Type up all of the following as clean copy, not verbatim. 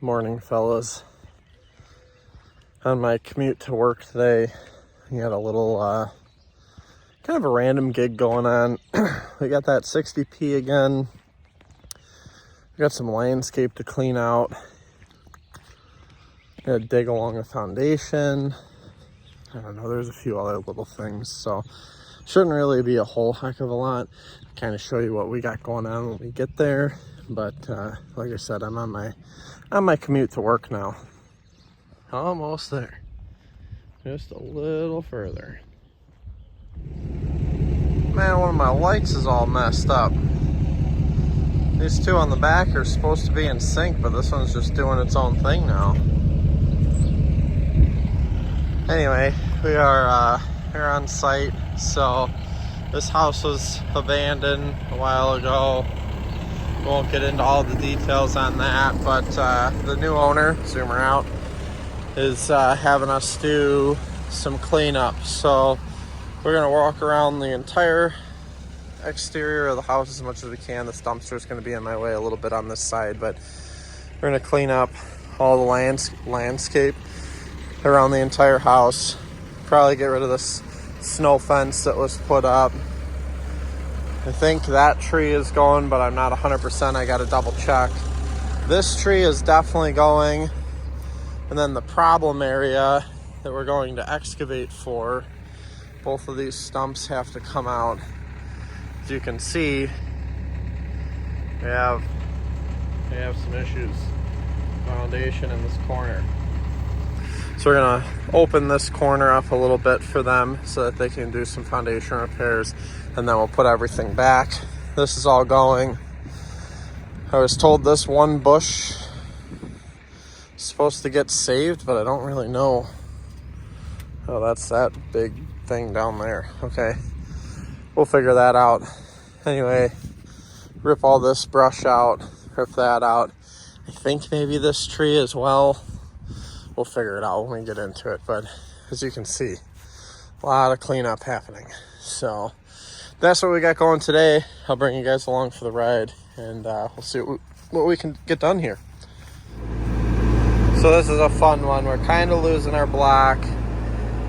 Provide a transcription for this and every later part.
Morning, fellas. On my commute to work today, we had a little kind of a random gig going on. We got that 60p again. We got some landscape to clean out. Gotta dig along the foundation. I don't know, there's a few other little things, so shouldn't really be a whole heck of a lot. Kind of show you what we got going on when we get there. But like I said, I'm on my commute to work now. Almost there. Just a little further. Man, one of my lights is all messed up. These two on the back are supposed to be in sync, but this one's just doing its own thing now. Anyway, we are here on site. So this house was abandoned a while ago. Won't get into all the details on that, but the new owner, zoom her out, is having us do some cleanup. So we're gonna walk around the entire exterior of the house as much as we can. This dumpster is gonna be in my way a little bit on this side, but we're gonna clean up all the landscape around the entire house. Probably get rid of this snow fence that was put up. I think that tree is going, but I'm not 100%. I got to double check. This tree is definitely going. And then the problem area that we're going to excavate for, both of these stumps have to come out. As you can see, we have some issues. Foundation in this corner. So we're gonna open this corner up a little bit for them so that they can do some foundation repairs, and then we'll put everything back. This is all going. I was told this one bush is supposed to get saved, but I don't really know. Oh, that's that big thing down there. Okay, we'll figure that out. Anyway, rip all this brush out, rip that out. I think maybe this tree as well. We'll figure it out when we get into it, but as you can see, a lot of cleanup happening. So that's what we got going today. I'll bring you guys along for the ride, and we'll see what we can get done here. So this is a fun one. We're kind of losing our block.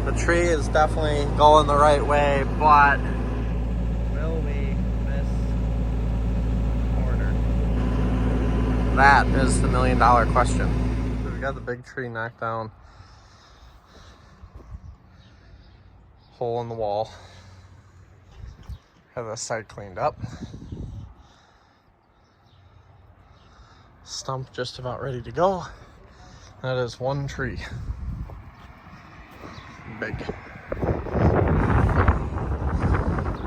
The tree is definitely going the right way, but will we miss the corner? That is the $1 million question. We got the big tree knocked down. Hole in the wall. Have this side cleaned up. Stump just about ready to go. That is one tree. Big.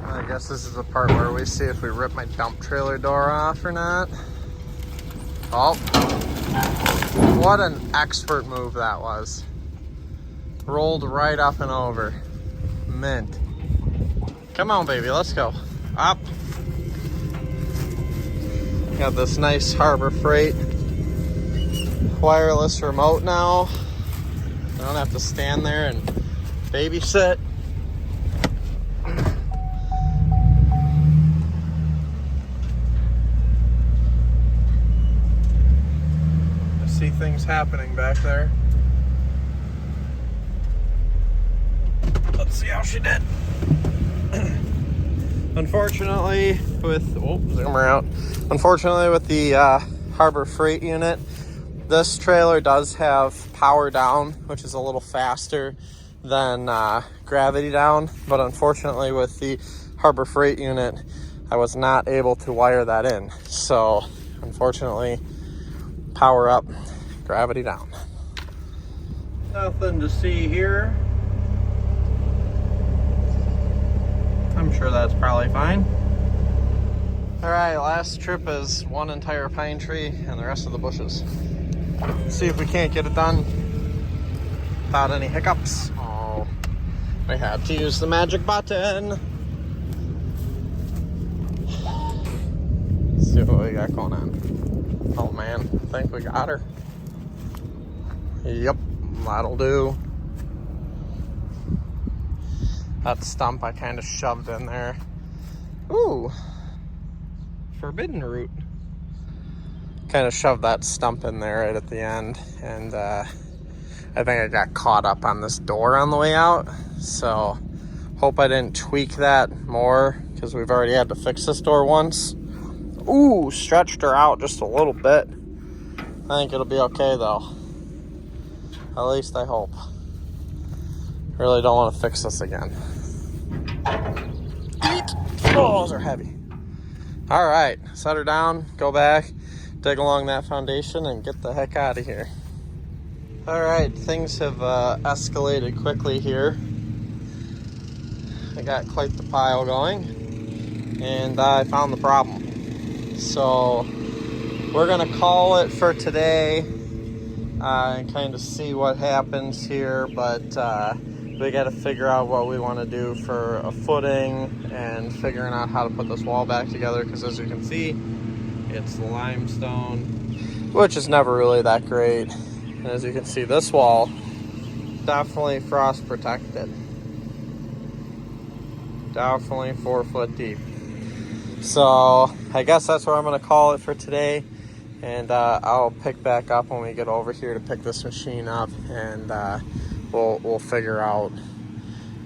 I guess this is the part where we see if we rip my dump trailer door off or not. Oh. What an expert move that was. Rolled right up and over. Mint. Come on, baby, let's go. Up. Got this nice Harbor Freight wireless remote now. I don't have to stand there and babysit. Things happening back there. Let's see how she did. Unfortunately with zoom her out. Unfortunately with the Harbor Freight unit, this trailer does have power down, which is a little faster than gravity down, but unfortunately with the Harbor Freight unit I was not able to wire that in. So unfortunately, power up, gravity down. Nothing to see here. I'm sure that's probably fine. All right, last trip is one entire pine tree and the rest of the bushes. Let's see if we can't get it done without any hiccups. Oh, we had to use the magic button. Let's see what we got going on. Oh man, I think we got her. Yep, that'll do. That stump I kind of shoved in there. Ooh, forbidden root. kind of shoved that stump in there right at the end, and I think I got caught up on this door on the way out. So hope I didn't tweak that more, because we've already had to fix this door once. Ooh, stretched her out just a little bit. I think it'll be okay though. At least I hope. Really don't want to fix this again. Oh, those are heavy. All right, set her down, go back, dig along that foundation, and get the heck out of here. All right, things have escalated quickly here. I got quite the pile going, and I found the problem. So we're gonna call it for today and kind of see what happens here, but we got to figure out what we want to do for a footing and figuring out how to put this wall back together, because as you can see, it's limestone, which is never really that great. And as you can see, this wall definitely frost protected, definitely 4 foot deep. So I guess that's where I'm going to call it for today, and I'll pick back up when we get over here to pick this machine up, and we'll figure out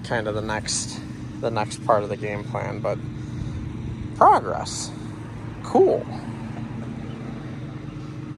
kind of the next part of the game plan. But progress, cool.